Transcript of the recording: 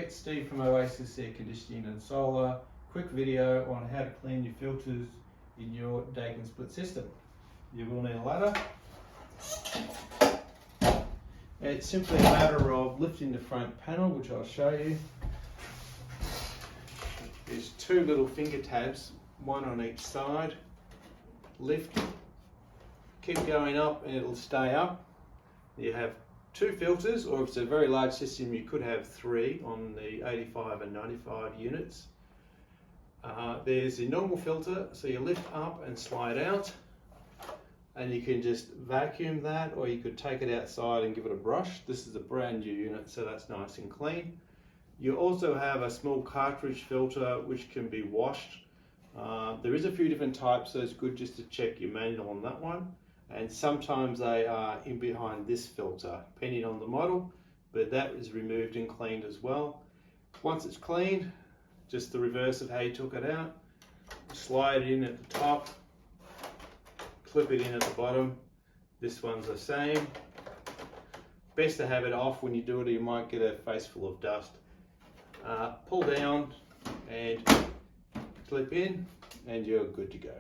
it's Steve from Oasis Air Conditioning and Solar. Quick video on how to clean your filters in your Daikin split system. You will need a ladder. It's simply a matter of lifting the front panel, which I'll show you. There's two little finger tabs, one on each side. Lift, keep going up and it'll stay up. You have two filters, or if it's a very large system you could have three on the 85 and 95 units. There's the normal filter, so you lift up and slide out, and you can just vacuum that, or you could take it outside and give it a brush. This is a brand new unit, so that's nice and clean. You also have a small cartridge filter which can be washed. There is a few different types, so it's good just to check your manual on that one. And sometimes they are in behind this filter, depending on the model, but that is removed and cleaned as well. Once it's cleaned, just the reverse of how you took it out, slide it in at the top, clip it in at the bottom. This one's the same. Best to have it off when you do it, or you might get a face full of dust. Pull down and clip in, and you're good to go.